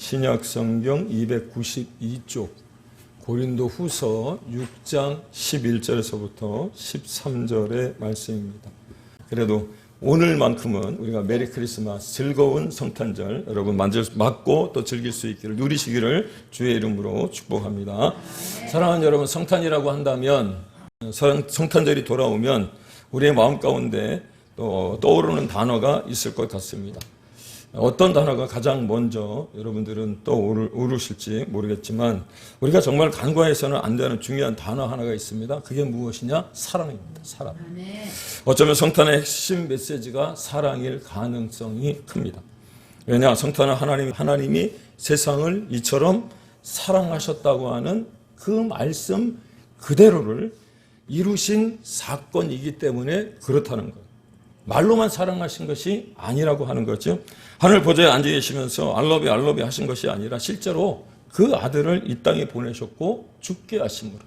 신약성경 292쪽 고린도후서 6장 11절에서부터 13절의 말씀입니다. 그래도 오늘만큼은 우리가 메리 크리스마스 즐거운 성탄절 여러분 맞고 또 즐길 수 있기를 누리시기를 주의 이름으로 축복합니다. 사랑하는 여러분, 성탄이라고 한다면 성탄절이 돌아오면 우리의 마음 가운데 또 떠오르는 단어가 있을 것 같습니다. 어떤 단어가 가장 먼저 여러분들은 떠오르실지 모르겠지만 우리가 정말 간과해서는 안 되는 중요한 단어 하나가 있습니다. 그게 무엇이냐? 사랑입니다. 사랑. 어쩌면 성탄의 핵심 메시지가 사랑일 가능성이 큽니다. 왜냐? 성탄은 하나님이 세상을 이처럼 사랑하셨다고 하는 그 말씀 그대로를 이루신 사건이기 때문에 그렇다는 거예요. 말로만 사랑하신 것이 아니라고 하는 거죠. 하늘 보좌에 앉아 계시면서 알러비 알러비 하신 것이 아니라 실제로 그 아들을 이 땅에 보내셨고 죽게 하심으로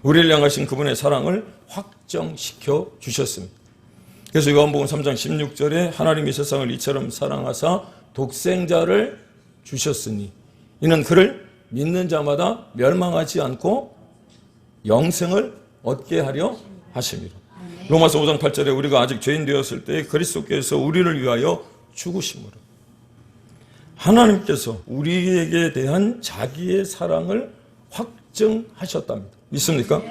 우리를 향하신 그분의 사랑을 확정시켜 주셨습니다. 그래서 요한복음 3장 16절에 하나님이 세상을 이처럼 사랑하사 독생자를 주셨으니 이는 그를 믿는 자마다 멸망하지 않고 영생을 얻게 하려 하심이라. 로마서 5장 8절에 우리가 아직 죄인 되었을 때 그리스도께서 우리를 위하여 죽으심으로 하나님께서 우리에게 대한 자기의 사랑을 확증하셨답니다. 믿습니까?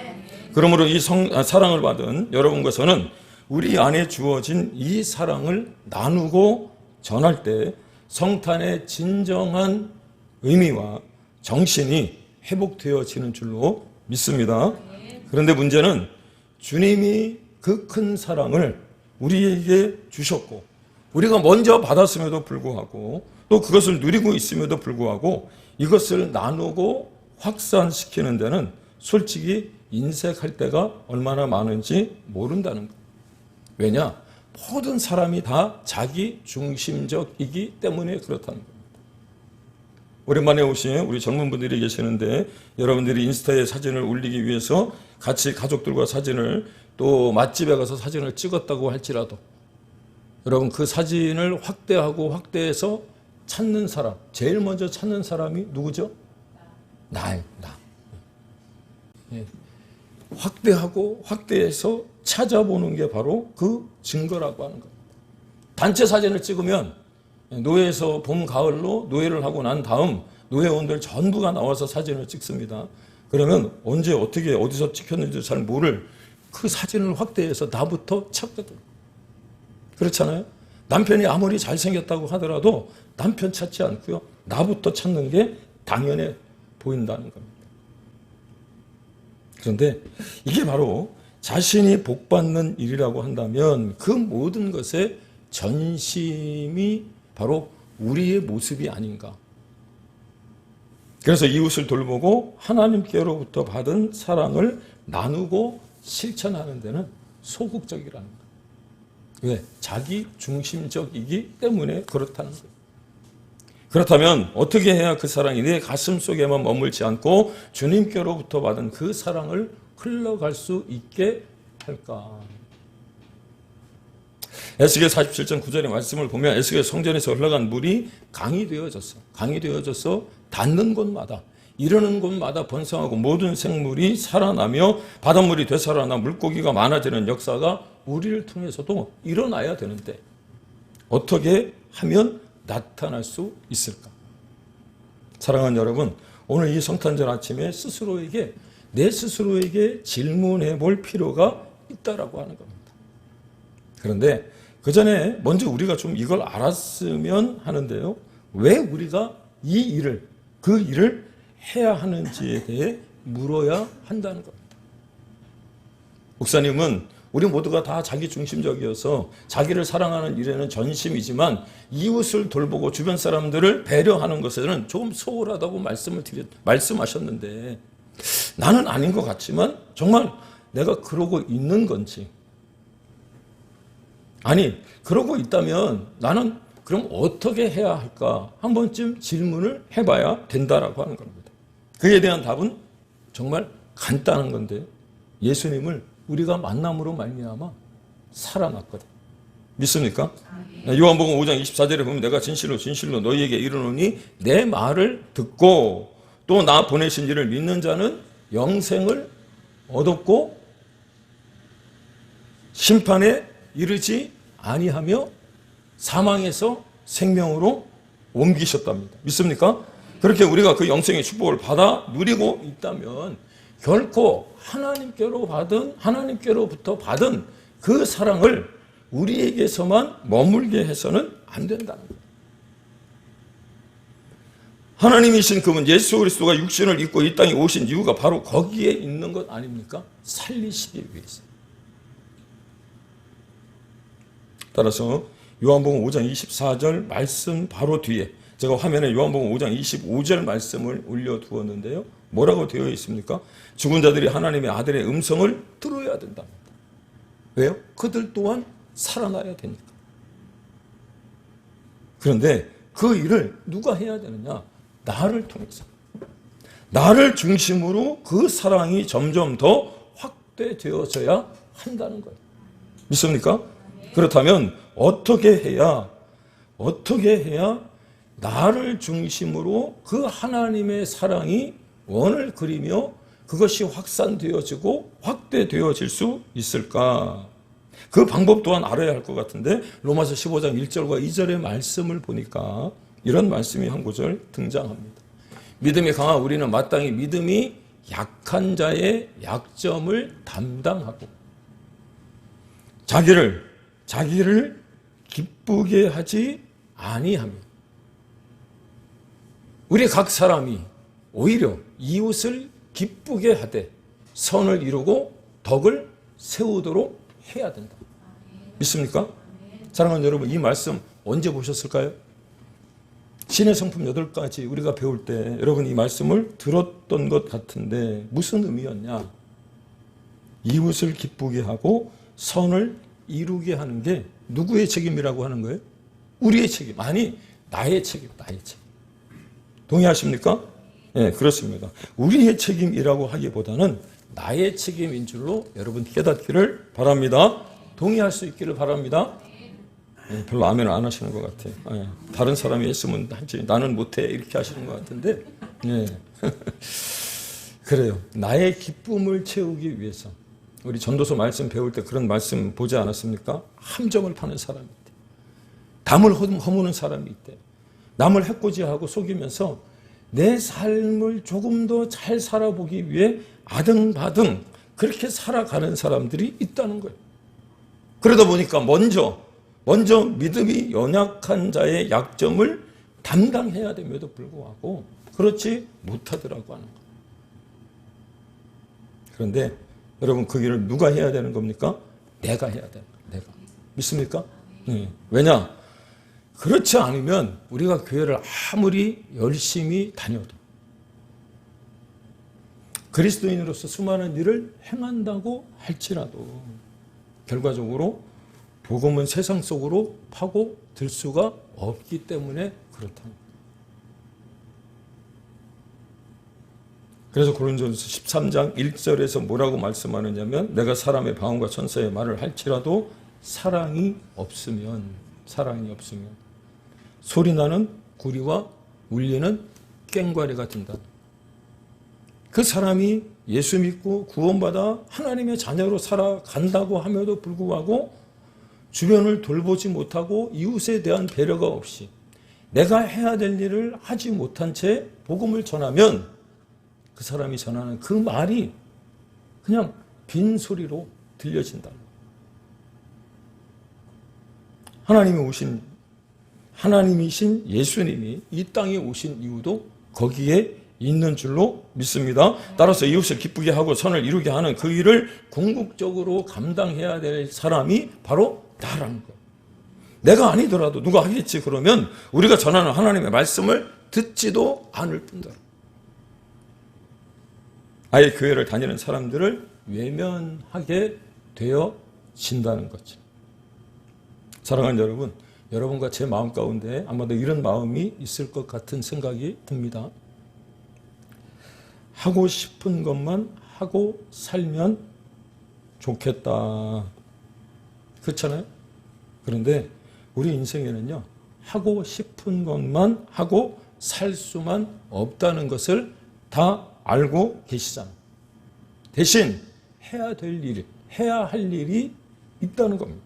그러므로 이 사랑을 받은 여러분과 저는 우리 안에 주어진 이 사랑을 나누고 전할 때 성탄의 진정한 의미와 정신이 회복되어지는 줄로 믿습니다. 그런데 문제는 주님이 그 큰 사랑을 우리에게 주셨고 우리가 먼저 받았음에도 불구하고 또 그것을 누리고 있음에도 불구하고 이것을 나누고 확산시키는 데는 솔직히 인색할 때가 얼마나 많은지 모른다는 거예요. 왜냐? 모든 사람이 다 자기 중심적이기 때문에 그렇다는 겁니다. 오랜만에 오신 우리 젊은 분들이 계시는데 여러분들이 인스타에 사진을 올리기 위해서 같이 가족들과 사진을 또 맛집에 가서 사진을 찍었다고 할지라도 여러분 그 사진을 확대해서 찾는 사람, 제일 먼저 찾는 사람이 누구죠? 나예요. 나. 예. 확대해서 찾아보는 게 바로 그 증거라고 하는 겁니다. 단체 사진을 찍으면 노예에서 봄, 가을로 노예를 하고 난 다음 노예원들 전부가 나와서 사진을 찍습니다. 그러면 언제 어떻게 어디서 찍혔는지 잘 모를 그 사진을 확대해서 나부터 찾거든. 그렇잖아요. 남편이 아무리 잘생겼다고 하더라도 남편 찾지 않고요. 나부터 찾는 게 당연해 보인다는 겁니다. 그런데 이게 바로 자신이 복받는 일이라고 한다면 그 모든 것의 전심이 바로 우리의 모습이 아닌가. 그래서 이웃을 돌보고 하나님께로부터 받은 사랑을 나누고 실천하는 데는 소극적이라는 거예요. 왜? 자기 중심적이기 때문에 그렇다는 거예요. 그렇다면 어떻게 해야 그 사랑이 내 가슴 속에만 머물지 않고 주님께로부터 받은 그 사랑을 흘러갈 수 있게 할까? 에스겔 47장 9절의 말씀을 보면 에스겔 성전에서 흘러간 물이 강이 되어져서 닿는 곳마다 이르는 곳마다 번성하고 모든 생물이 살아나며 바닷물이 되살아나 물고기가 많아지는 역사가 우리를 통해서도 일어나야 되는데 어떻게 하면 나타날 수 있을까? 사랑하는 여러분, 오늘 이 성탄절 아침에 내 스스로에게 질문해 볼 필요가 있다라고 하는 겁니다. 그런데 그 전에 먼저 우리가 좀 이걸 알았으면 하는데요. 왜 우리가 그 일을 해야 하는지에 대해 물어야 한다는 겁니다. 목사님은 우리 모두가 다 자기 중심적이어서 자기를 사랑하는 일에는 전심이지만 이웃을 돌보고 주변 사람들을 배려하는 것에는 조금 소홀하다고 말씀하셨는데 나는 아닌 것 같지만 정말 내가 그러고 있는 건지 아니 그러고 있다면 나는 그럼 어떻게 해야 할까 한 번쯤 질문을 해봐야 된다라고 하는 겁니다. 그에 대한 답은 정말 간단한 건데 예수님을 우리가 만남으로 말미암아 살아났거든. 믿습니까? 요한복음 5장 24절에 보면 내가 진실로 진실로 너희에게 이르노니 내 말을 듣고 또 나 보내신 이를 믿는 자는 영생을 얻었고 심판에 이르지 아니하며 사망에서 생명으로 옮기셨답니다. 믿습니까? 그렇게 우리가 그 영생의 축복을 받아 누리고 있다면 결코 하나님께로부터 받은 그 사랑을 우리에게서만 머물게 해서는 안 된다는 거예요. 하나님이신 그분 예수 그리스도가 육신을 입고 이 땅에 오신 이유가 바로 거기에 있는 것 아닙니까? 살리시기 위해서. 따라서 요한복음 5장 24절 말씀 바로 뒤에 제가 화면에 요한복음 5장 25절 말씀을 올려두었는데요. 뭐라고 되어 있습니까? 죽은 자들이 하나님의 아들의 음성을 들어야 된답니다. 왜요? 그들 또한 살아나야 되니까. 그런데 그 일을 누가 해야 되느냐? 나를 통해서. 나를 중심으로 그 사랑이 점점 더 확대되어져야 한다는 거예요. 믿습니까? 그렇다면 어떻게 해야 나를 중심으로 그 하나님의 사랑이 원을 그리며 그것이 확산되어지고 확대되어질 수 있을까? 그 방법 또한 알아야 할 것 같은데 로마서 15장 1절과 2절의 말씀을 보니까 이런 말씀이 한 구절 등장합니다. 믿음이 강한 우리는 마땅히 믿음이 약한 자의 약점을 담당하고 자기를 기쁘게 하지 아니하며 우리 각 사람이 오히려 이웃을 기쁘게 하되 선을 이루고 덕을 세우도록 해야 된다. 믿습니까? 사랑하는 여러분, 이 말씀 언제 보셨을까요? 신의 성품 8가지 우리가 배울 때 여러분 이 말씀을 들었던 것 같은데 무슨 의미였냐? 이웃을 기쁘게 하고 선을 이루게 하는 게 누구의 책임이라고 하는 거예요? 우리의 책임. 아니, 나의 책임. 동의하십니까? 네, 그렇습니다. 우리의 책임이라고 하기보다는 나의 책임인 줄로 여러분 깨닫기를 바랍니다. 동의할 수 있기를 바랍니다. 네, 별로 아멘을 안 하시는 것 같아요. 네, 다른 사람이 했으면 하지 나는 못해 이렇게 하시는 것 같은데 네. 그래요. 나의 기쁨을 채우기 위해서 우리 전도서 말씀 배울 때 그런 말씀 보지 않았습니까? 함정을 파는 사람이 있대. 담을 허무는 사람이 있대. 남을 해코지하고 속이면서 내 삶을 조금 더 잘 살아보기 위해 아등바등 그렇게 살아가는 사람들이 있다는 거예요. 그러다 보니까 먼저 믿음이 연약한 자의 약점을 담당해야 됨에도 불구하고 그렇지 못하더라고 하는 거예요. 그런데 여러분 그 일을 누가 해야 되는 겁니까? 내가 해야 되는 거예요. 내가. 믿습니까? 네. 왜냐? 그렇지 않으면 우리가 교회를 아무리 열심히 다녀도 그리스도인으로서 수많은 일을 행한다고 할지라도 결과적으로 복음은 세상 속으로 파고들 수가 없기 때문에 그렇다는 거예요. 그래서 고린도전서 13장 1절에서 뭐라고 말씀하느냐면 내가 사람의 방언과 천사의 말을 할지라도 사랑이 없으면 소리나는 구리와 울리는 꽹과리가 된다. 그 사람이 예수 믿고 구원받아 하나님의 자녀로 살아간다고 함에도 불구하고 주변을 돌보지 못하고 이웃에 대한 배려가 없이 내가 해야 될 일을 하지 못한 채 복음을 전하면 그 사람이 전하는 그 말이 그냥 빈소리로 들려진다. 하나님이신 예수님이 이 땅에 오신 이유도 거기에 있는 줄로 믿습니다. 따라서 이웃을 기쁘게 하고 선을 이루게 하는 그 일을 궁극적으로 감당해야 될 사람이 바로 나라는 거예요. 내가 아니더라도 누가 하겠지 그러면 우리가 전하는 하나님의 말씀을 듣지도 않을 뿐더러 아예 교회를 다니는 사람들을 외면하게 되어진다는 거죠. 사랑하는 여러분, 여러분과 제 마음 가운데 아마도 이런 마음이 있을 것 같은 생각이 듭니다. 하고 싶은 것만 하고 살면 좋겠다. 그렇잖아요? 그런데 우리 인생에는요, 하고 싶은 것만 하고 살 수만 없다는 것을 다 알고 계시잖아요. 대신 해야 될 일, 해야 할 일이 있다는 겁니다.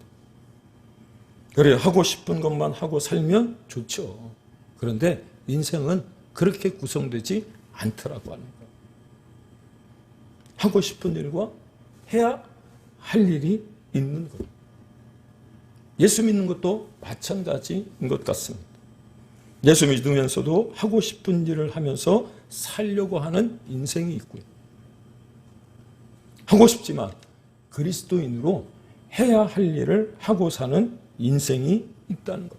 그래, 하고 싶은 것만 하고 살면 좋죠. 그런데 인생은 그렇게 구성되지 않더라고 하는 거예요. 하고 싶은 일과 해야 할 일이 있는 거예요. 예수 믿는 것도 마찬가지인 것 같습니다. 예수 믿으면서도 하고 싶은 일을 하면서 살려고 하는 인생이 있고요. 하고 싶지만 그리스도인으로 해야 할 일을 하고 사는 인생이 있다는 것.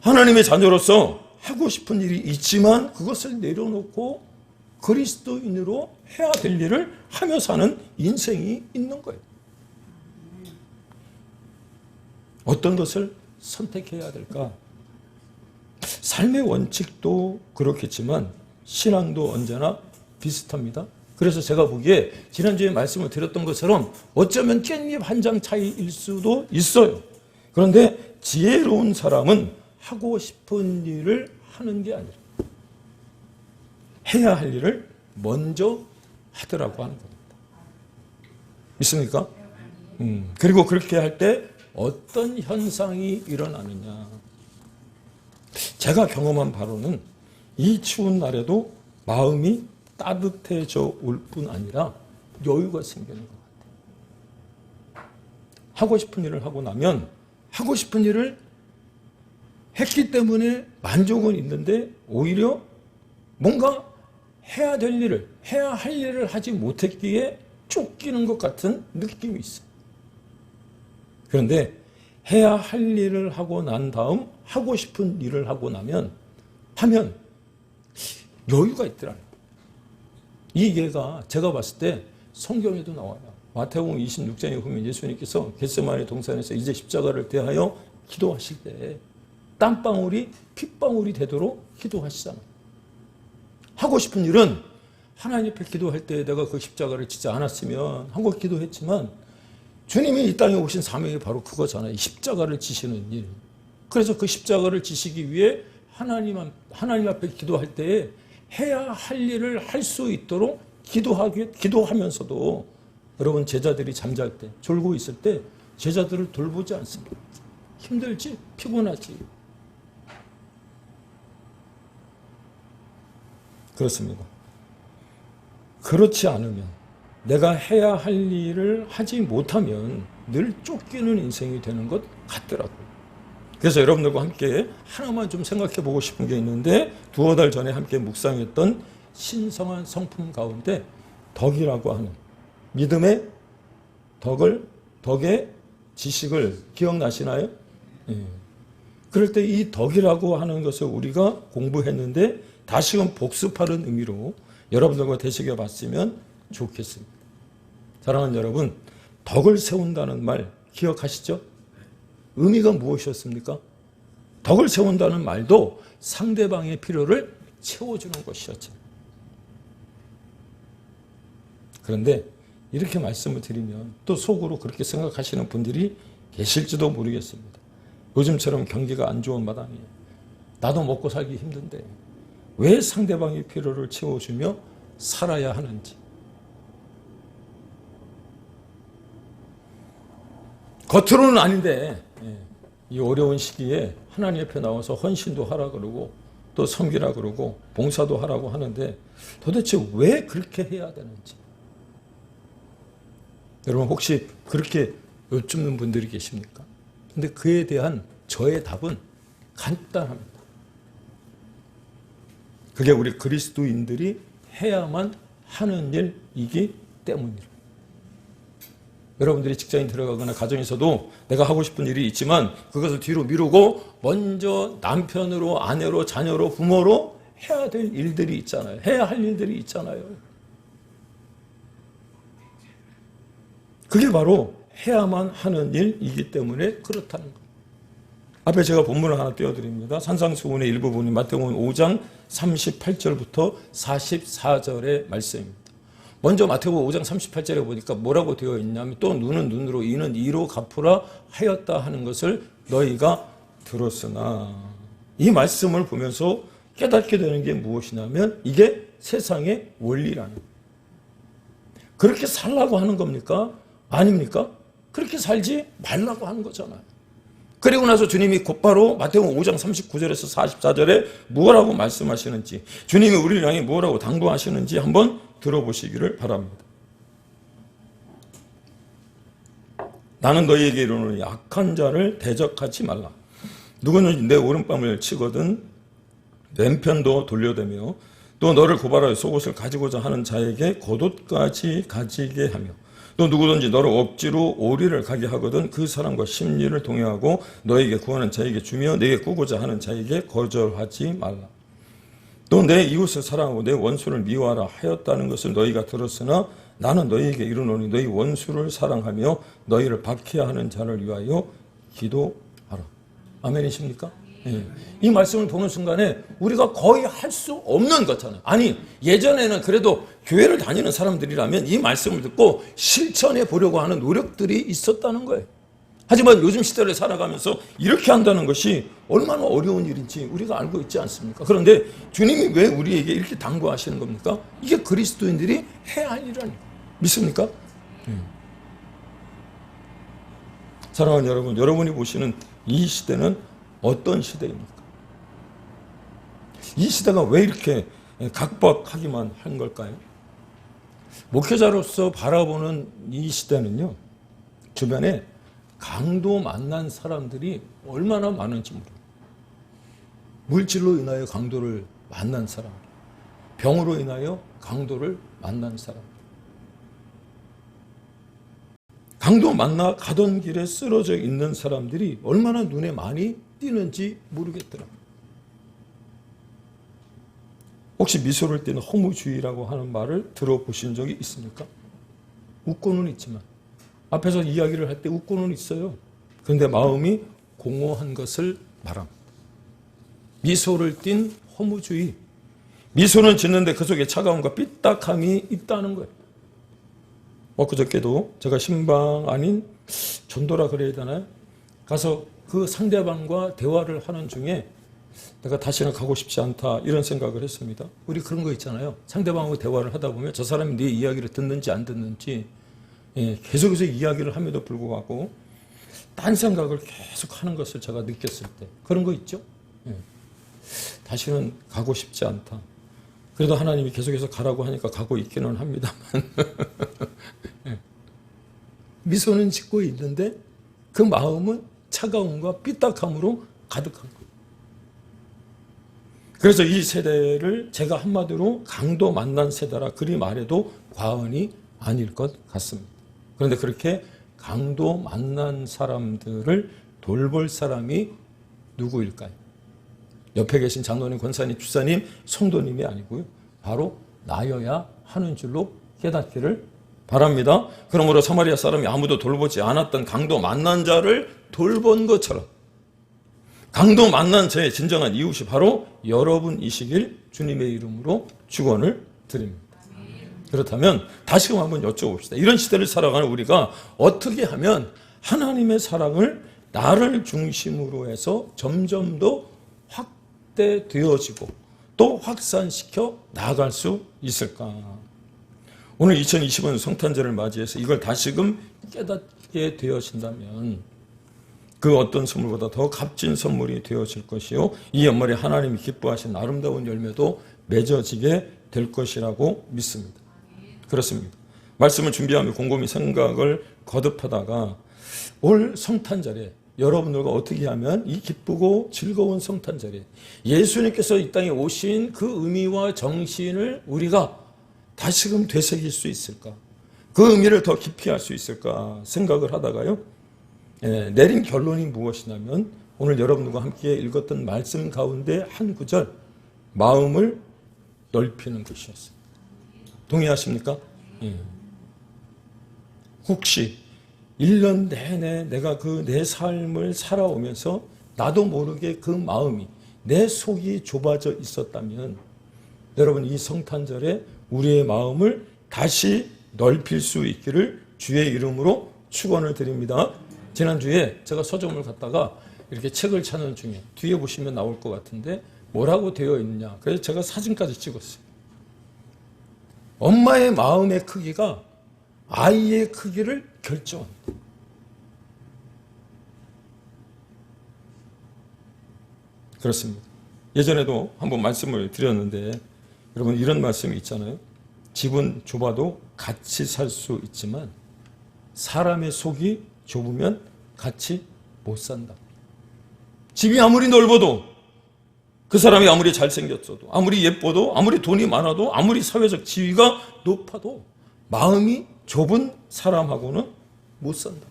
하나님의 자녀로서 하고 싶은 일이 있지만 그것을 내려놓고 그리스도인으로 해야 될 일을 하며 사는 인생이 있는 거예요. 어떤 것을 선택해야 될까? 삶의 원칙도 그렇겠지만 신앙도 언제나 비슷합니다. 그래서 제가 보기에 지난주에 말씀을 드렸던 것처럼 어쩌면 깻잎 한 장 차이일 수도 있어요. 그런데 지혜로운 사람은 하고 싶은 일을 하는 게 아니라 해야 할 일을 먼저 하더라고 하는 겁니다. 믿습니까? 그리고 그렇게 할 때 어떤 현상이 일어나느냐. 제가 경험한 바로는 이 추운 날에도 마음이 따뜻해져 올 뿐 아니라 여유가 생기는 것 같아요. 하고 싶은 일을 하고 나면 하고 싶은 일을 했기 때문에 만족은 있는데 오히려 뭔가 해야 될 일을, 해야 할 일을 하지 못했기에 쫓기는 것 같은 느낌이 있어요. 그런데 해야 할 일을 하고 난 다음 하고 싶은 일을 하고 하면 여유가 있더라고요. 이 예가 제가 봤을 때 성경에도 나와요. 마태복음 26장에 보면 예수님께서 겟세마네 동산에서 이제 십자가를 대하여 기도하실 때 땀방울이 핏방울이 되도록 기도하시잖아요. 하고 싶은 일은 하나님 앞에 기도할 때 내가 그 십자가를 지지 않았으면 하고 기도했지만 주님이 이 땅에 오신 사명이 바로 그거잖아요. 십자가를 지시는 일. 그래서 그 십자가를 지시기 위해 하나님 앞에 기도할 때에 해야 할 일을 할 수 있도록 기도하면서도 여러분 제자들이 잠잘 때, 졸고 있을 때 제자들을 돌보지 않습니다. 힘들지? 피곤하지? 그렇습니다. 그렇지 않으면 내가 해야 할 일을 하지 못하면 늘 쫓기는 인생이 되는 것 같더라고요. 그래서 여러분들과 함께 하나만 좀 생각해 보고 싶은 게 있는데 두어 달 전에 함께 묵상했던 신성한 성품 가운데 덕이라고 하는 믿음의 덕의 지식을 기억나시나요? 예. 그럴 때 이 덕이라고 하는 것을 우리가 공부했는데 다시금 복습하는 의미로 여러분들과 되새겨 봤으면 좋겠습니다. 사랑하는 여러분, 덕을 세운다는 말 기억하시죠? 의미가 무엇이었습니까? 덕을 세운다는 말도 상대방의 필요를 채워주는 것이었죠. 그런데 이렇게 말씀을 드리면 또 속으로 그렇게 생각하시는 분들이 계실지도 모르겠습니다. 요즘처럼 경기가 안 좋은 마당에 나도 먹고 살기 힘든데 왜 상대방의 필요를 채워주며 살아야 하는지. 겉으로는 아닌데 이 어려운 시기에 하나님 앞에 나와서 헌신도 하라 그러고 또 섬기라 그러고 봉사도 하라고 하는데 도대체 왜 그렇게 해야 되는지. 여러분 혹시 그렇게 여쭙는 분들이 계십니까? 근데 그에 대한 저의 답은 간단합니다. 그게 우리 그리스도인들이 해야만 하는 일이기 때문이라. 여러분들이 직장에 들어가거나 가정에서도 내가 하고 싶은 일이 있지만 그것을 뒤로 미루고 먼저 남편으로, 아내로, 자녀로, 부모로 해야 될 일들이 있잖아요. 해야 할 일들이 있잖아요. 그게 바로 해야만 하는 일이기 때문에 그렇다는 겁니다. 앞에 제가 본문을 하나 띄워드립니다. 산상수훈의 일부분이 마태복음 5장 38절부터 44절의 말씀입니다. 먼저 마태복음 5장 38절에 보니까 뭐라고 되어 있냐면 또 눈은 눈으로 이는 이로 갚으라 하였다 하는 것을 너희가 들었으나, 이 말씀을 보면서 깨닫게 되는 게 무엇이냐면 이게 세상의 원리라는 거예요. 그렇게 살라고 하는 겁니까? 아닙니까? 그렇게 살지 말라고 하는 거잖아요. 그리고 나서 주님이 곧바로 마태복음 5장 39절에서 44절에 뭐라고 말씀하시는지, 주님이 우리를 향해 뭐라고 당부하시는지 한번 들어보시기를 바랍니다. 나는 너희에게 이르노니 악한 자를 대적하지 말라. 누구는 내 오른뺨을 치거든 왼편도 돌려대며 또 너를 고발하여 속옷을 가지고자 하는 자에게 겉옷까지 가지게 하며 또 누구든지 너를 억지로 오리를 가게 하거든 그 사람과 심리를 동행하고 너에게 구하는 자에게 주며 내게 꾸고자 하는 자에게 거절하지 말라. 또 내 이웃을 사랑하고 내 원수를 미워하라 하였다는 것을 너희가 들었으나 나는 너희에게 이르노니 너희 원수를 사랑하며 너희를 박해하는 자를 위하여 기도하라. 아멘이십니까? 예. 이 말씀을 보는 순간에 우리가 거의 할 수 없는 거잖아요. 아니, 예전에는 그래도 교회를 다니는 사람들이라면 이 말씀을 듣고 실천해 보려고 하는 노력들이 있었다는 거예요. 하지만 요즘 시대를 살아가면서 이렇게 한다는 것이 얼마나 어려운 일인지 우리가 알고 있지 않습니까? 그런데 주님이 왜 우리에게 이렇게 당부하시는 겁니까? 이게 그리스도인들이 해야 할 일이라니. 믿습니까? 사랑하는 여러분, 여러분이 보시는 이 시대는 어떤 시대입니까? 이 시대가 왜 이렇게 각박하기만 한 걸까요? 목회자로서 바라보는 이 시대는요, 주변에 강도 만난 사람들이 얼마나 많은지 모릅니다. 물질로 인하여 강도를 만난 사람, 병으로 인하여 강도를 만난 사람, 강도 만나 가던 길에 쓰러져 있는 사람들이 얼마나 눈에 많이 띄는지 모르겠더라고요. 혹시 미소를 띠는 허무주의라고 하는 말을 들어보신 적이 있습니까? 웃고는 있지만 앞에서 이야기를 할 때 웃고는 있어요. 그런데 마음이 공허한 것을 말합니다. 미소를 띤 허무주의. 미소는 짓는데 그 속에 차가움과 삐딱함이 있다는 거예요. 엊그저께도 제가 신방 아닌 전도라 그래야 되나요? 가서 그 상대방과 대화를 하는 중에 내가 다시는 가고 싶지 않다 이런 생각을 했습니다. 우리 그런 거 있잖아요. 상대방하고 대화를 하다 보면 저 사람이 네 이야기를 듣는지 안 듣는지 계속해서 이야기를 함에도 불구하고 딴 생각을 계속 하는 것을 제가 느꼈을 때 그런 거 있죠. 다시는 가고 싶지 않다. 그래도 하나님이 계속해서 가라고 하니까 가고 있기는 합니다만 미소는 짓고 있는데 그 마음은 차가움과 삐딱함으로 가득한 거예요. 그래서 이 세대를 제가 한마디로 강도 만난 세대라 그리 말해도 과언이 아닐 것 같습니다. 그런데 그렇게 강도 만난 사람들을 돌볼 사람이 누구일까요? 옆에 계신 장로님, 권사님, 주사님, 성도님이 아니고요. 바로 나여야 하는 줄로 깨닫기를 바랍니다. 그러므로 사마리아 사람이 아무도 돌보지 않았던 강도 만난 자를 돌본 것처럼 강도 만난 자의 진정한 이웃이 바로 여러분이시길 주님의 이름으로 축원을 드립니다. 그렇다면 다시금 한번 여쭤봅시다. 이런 시대를 살아가는 우리가 어떻게 하면 하나님의 사랑을 나를 중심으로 해서 점점 더 확대되어지고 또 확산시켜 나아갈 수 있을까? 오늘 2020년 성탄절을 맞이해서 이걸 다시금 깨닫게 되어진다면 그 어떤 선물보다 더 값진 선물이 되어질 것이요. 이 연말에 하나님이 기뻐하신 아름다운 열매도 맺어지게 될 것이라고 믿습니다. 그렇습니다. 말씀을 준비하며 곰곰이 생각을 거듭하다가 올 성탄절에 여러분들과 어떻게 하면 이 기쁘고 즐거운 성탄절에 예수님께서 이 땅에 오신 그 의미와 정신을 우리가 다시금 되새길 수 있을까? 그 의미를 더 깊이 할 수 있을까 생각을 하다가요. 내린 결론이 무엇이냐면 오늘 여러분들과 함께 읽었던 말씀 가운데 한 구절 마음을 넓히는 것이었습니다. 동의하십니까? 혹시 1년 내내 내가 그 내 삶을 살아오면서 나도 모르게 그 마음이 내 속이 좁아져 있었다면 여러분 이 성탄절에 우리의 마음을 다시 넓힐 수 있기를 주의 이름으로 축원을 드립니다. 지난주에 제가 서점을 갔다가 이렇게 책을 찾는 중에 뒤에 보시면 나올 것 같은데 뭐라고 되어 있느냐. 그래서 제가 사진까지 찍었어요. 엄마의 마음의 크기가 아이의 크기를 결정합니다. 그렇습니다. 예전에도 한번 말씀을 드렸는데 여러분 이런 말씀이 있잖아요. 집은 좁아도 같이 살 수 있지만 사람의 속이 좁으면 같이 못 산다. 집이 아무리 넓어도 그 사람이 아무리 잘생겼어도 아무리 예뻐도 아무리 돈이 많아도 아무리 사회적 지위가 높아도 마음이 좁은 사람하고는 못 산다.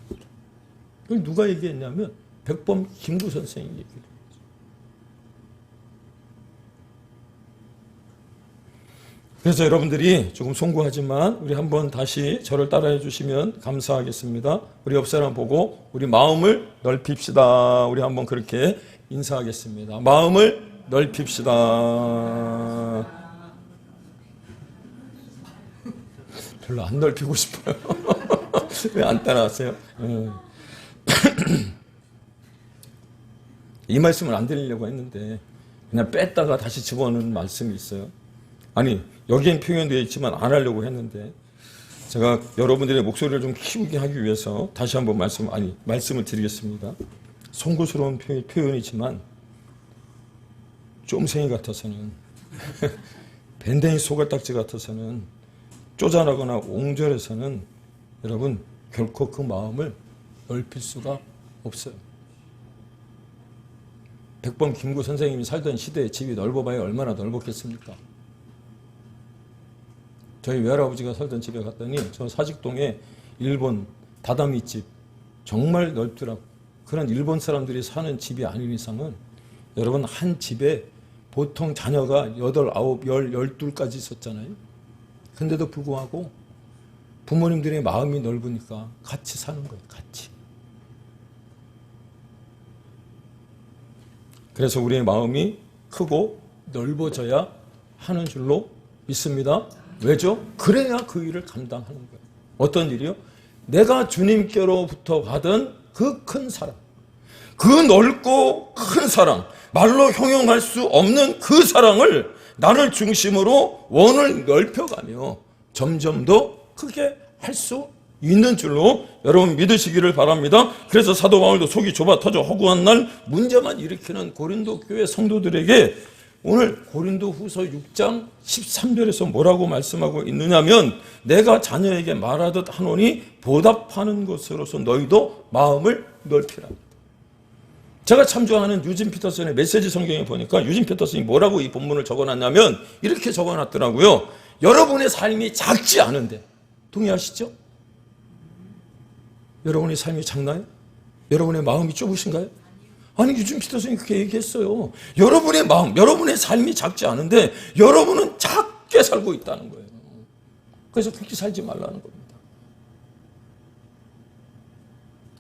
이걸 누가 얘기했냐면 백범 김구 선생이 얘기해요. 그래서 여러분들이 조금 송구하지만 우리 한번 다시 저를 따라해 주시면 감사하겠습니다. 우리 옆 사람 보고 우리 마음을 넓힙시다. 우리 한번 그렇게 인사하겠습니다. 마음을 넓힙시다. 별로 안 넓히고 싶어요. 왜 안 따라하세요? 이 말씀을 안 드리려고 했는데 그냥 뺐다가 다시 집어넣는 말씀이 있어요. 아니 여기엔 표현되어 있지만 안 하려고 했는데 제가 여러분들의 목소리를 좀 키우게 하기 위해서 다시 한번 말씀을 드리겠습니다. 송구스러운 표현이지만 쫌생이 같아서는 밴댕이 소갈딱지 같아서는 쪼잔하거나 옹졸해서는 여러분 결코 그 마음을 넓힐 수가 없어요. 백범 김구 선생님이 살던 시대에 집이 넓어봐야 얼마나 넓었겠습니까? 저희 외할아버지가 살던 집에 갔더니 저 사직동에 일본 다다미 집 정말 넓더라고. 그런 일본 사람들이 사는 집이 아닌 이상은 여러분 한 집에 보통 자녀가 8, 9, 10, 12까지 있었잖아요. 근데도 불구하고 부모님들의 마음이 넓으니까 같이 사는 거예요. 같이. 그래서 우리의 마음이 크고 넓어져야 하는 줄로 믿습니다. 왜죠? 그래야 그 일을 감당하는 거예요. 어떤 일이요? 내가 주님께로부터 받은 그 큰 사랑, 그 넓고 큰 사랑, 말로 형용할 수 없는 그 사랑을 나를 중심으로 원을 넓혀가며 점점 더 크게 할 수 있는 줄로 여러분 믿으시기를 바랍니다. 그래서 사도 바울도 속이 좁아 터져 허구한 날 문제만 일으키는 고린도 교회 성도들에게 오늘 고린도 후서 6장 13절에서 뭐라고 말씀하고 있느냐면 내가 자녀에게 말하듯 하노니 보답하는 것으로서 너희도 마음을 넓히라. 제가 참조하는 유진 피터슨의 메시지 성경에 보니까 유진 피터슨이 뭐라고 이 본문을 적어놨냐면 이렇게 적어놨더라고요. 여러분의 삶이 작지 않은데 동의하시죠? 여러분의 삶이 작나요? 여러분의 마음이 좁으신가요? 아니 유진 피터슨이 그렇게 얘기했어요. 여러분의 마음, 여러분의 삶이 작지 않은데 여러분은 작게 살고 있다는 거예요. 그래서 그렇게 살지 말라는 겁니다.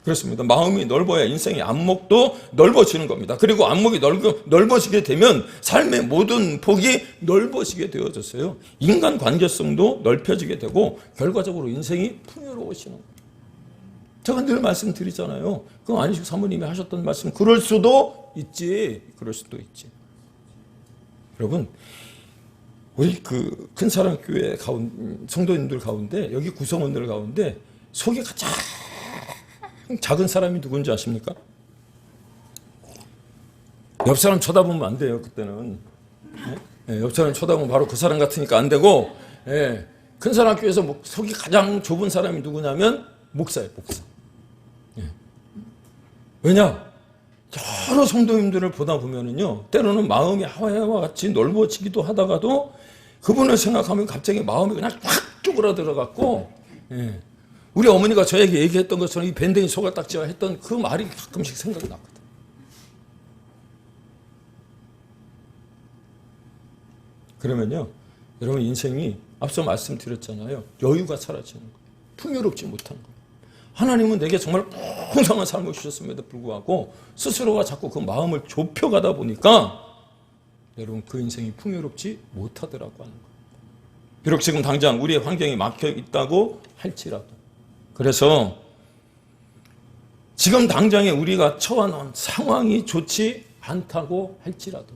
그렇습니다. 마음이 넓어야 인생의 안목도 넓어지는 겁니다. 그리고 안목이 넓어지게 되면 삶의 모든 폭이 넓어지게 되어졌어요. 인간 관계성도 넓혀지게 되고 결과적으로 인생이 풍요로워지는 거예요. 제가 늘 말씀드리잖아요. 그 안희숙 사모님이 하셨던 말씀, 그럴 수도 있지. 그럴 수도 있지. 여러분, 우리 그 큰 사랑 교회 성도님들 가운데, 여기 구성원들 가운데 속이 가장 작은 사람이 누군지 아십니까? 옆 사람 쳐다보면 안 돼요, 그때는. 네, 옆 사람 쳐다보면 바로 그 사람 같으니까 안 되고, 네, 큰 사랑 교회에서 속이 가장 좁은 사람이 누구냐면 목사예요, 목사. 네. 왜냐? 여러 성도님들을 보다 보면은요, 때로는 마음이 하와와 같이 넓어지기도 하다가도 그분을 생각하면 갑자기 마음이 그냥 확 쪼그라들어갖고, 예. 우리 어머니가 저에게 얘기했던 것처럼 이 밴댕이 소갈딱지가 했던 그 말이 가끔씩 생각이 나거든. 그러면요, 여러분 인생이 앞서 말씀드렸잖아요. 여유가 사라지는 거예요. 풍요롭지 못한 거예요. 하나님은 내게 정말 풍성한 삶을 주셨음에도 불구하고 스스로가 자꾸 그 마음을 좁혀가다 보니까 여러분 그 인생이 풍요롭지 못하더라고 하는 거예요. 비록 지금 당장 우리의 환경이 막혀 있다고 할지라도. 그래서 지금 당장에 우리가 처한 상황이 좋지 않다고 할지라도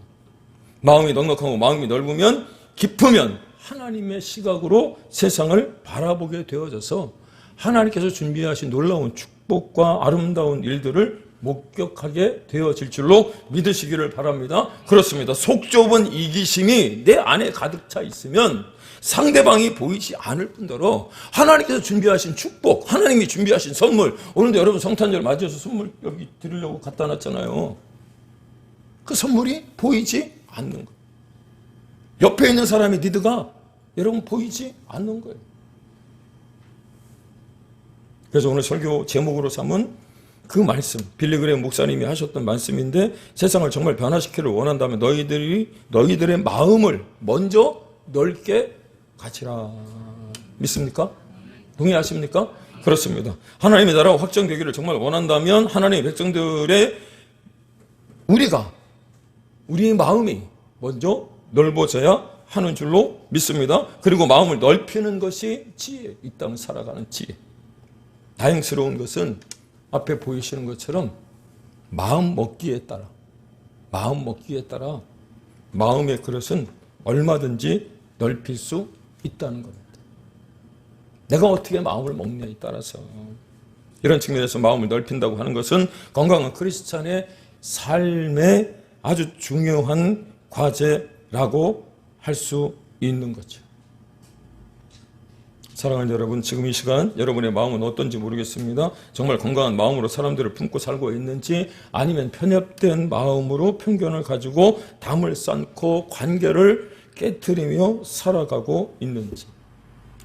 마음이 넉넉하고 마음이 넓으면 깊으면 하나님의 시각으로 세상을 바라보게 되어져서 하나님께서 준비하신 놀라운 축복과 아름다운 일들을 목격하게 되어질 줄로 믿으시기를 바랍니다. 그렇습니다. 속 좁은 이기심이 내 안에 가득 차 있으면 상대방이 보이지 않을 뿐더러 하나님께서 준비하신 축복, 하나님이 준비하신 선물, 오늘도 여러분 성탄절 맞이해서 선물 여기 드리려고 갖다 놨잖아요. 그 선물이 보이지 않는 거예요. 옆에 있는 사람의 니드가 여러분 보이지 않는 거예요. 그래서 오늘 설교 제목으로 삼은 그 말씀, 빌리그레임 목사님이 하셨던 말씀인데, 세상을 정말 변화시키기를 원한다면 너희들의 마음을 먼저 넓게 가지라. 믿습니까? 동의하십니까? 그렇습니다. 하나님의 나라가 확정되기를 정말 원한다면 하나님의 백성들의 우리의 마음이 먼저 넓어져야 하는 줄로 믿습니다. 그리고 마음을 넓히는 것이 지혜, 이 땅을 살아가는 지혜. 다행스러운 것은 앞에 보이시는 것처럼 마음 먹기에 따라 마음의 그릇은 얼마든지 넓힐 수 있다는 겁니다. 내가 어떻게 마음을 먹냐에 따라서, 이런 측면에서 마음을 넓힌다고 하는 것은 건강한 크리스찬의 삶의 아주 중요한 과제라고 할 수 있는 거죠. 사랑하는 여러분, 지금 이 시간 여러분의 마음은 어떤지 모르겠습니다. 정말 건강한 마음으로 사람들을 품고 살고 있는지, 아니면 편협된 마음으로 편견을 가지고 담을 쌓고 관계를 깨트리며 살아가고 있는지,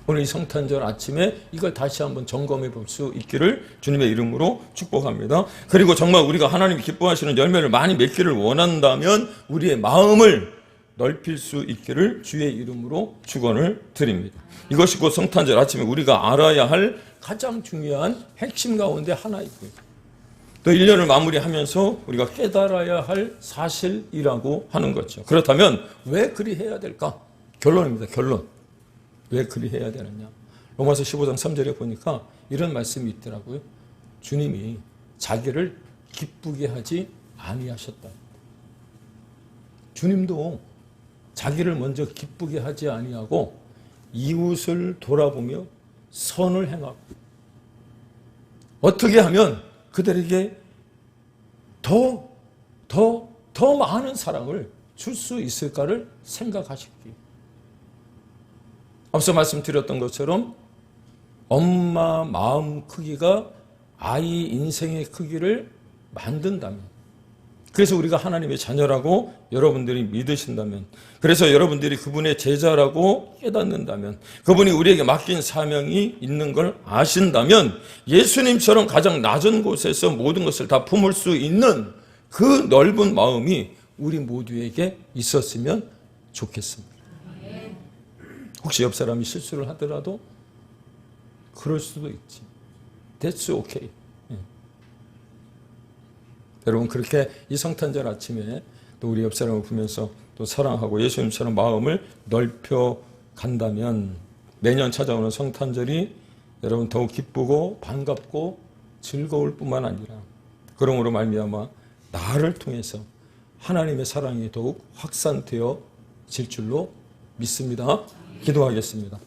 오늘 이 성탄절 아침에 이걸 다시 한번 점검해 볼 수 있기를 주님의 이름으로 축복합니다. 그리고 정말 우리가 하나님이 기뻐하시는 열매를 많이 맺기를 원한다면 우리의 마음을 넓힐 수 있기를 주의 이름으로 축원을 드립니다. 이것이 곧 성탄절 아침에 우리가 알아야 할 가장 중요한 핵심 가운데 하나이고요. 또 1년을 마무리하면서 우리가 깨달아야 할 사실이라고 하는 거죠. 그렇다면 왜 그리 해야 될까? 결론입니다. 결론. 왜 그리 해야 되느냐? 로마서 15장 3절에 보니까 이런 말씀이 있더라고요. 주님이 자기를 기쁘게 하지 아니하셨다. 주님도 자기를 먼저 기쁘게 하지 아니하고 이웃을 돌아보며 선을 행하고, 어떻게 하면 그들에게 더 많은 사랑을 줄 수 있을까를 생각하셨기에, 앞서 말씀드렸던 것처럼 엄마 마음 크기가 아이 인생의 크기를 만든다면, 그래서 우리가 하나님의 자녀라고 여러분들이 믿으신다면, 그래서 여러분들이 그분의 제자라고 깨닫는다면, 그분이 우리에게 맡긴 사명이 있는 걸 아신다면, 예수님처럼 가장 낮은 곳에서 모든 것을 다 품을 수 있는 그 넓은 마음이 우리 모두에게 있었으면 좋겠습니다. 혹시 옆 사람이 실수를 하더라도 그럴 수도 있지. That's okay. 여러분, 그렇게 이 성탄절 아침에 또 우리 옆 사람을 보면서 또 사랑하고 예수님처럼 마음을 넓혀 간다면 매년 찾아오는 성탄절이 여러분 더욱 기쁘고 반갑고 즐거울 뿐만 아니라, 그러므로 말미암아 나를 통해서 하나님의 사랑이 더욱 확산되어질 줄로 믿습니다. 기도하겠습니다.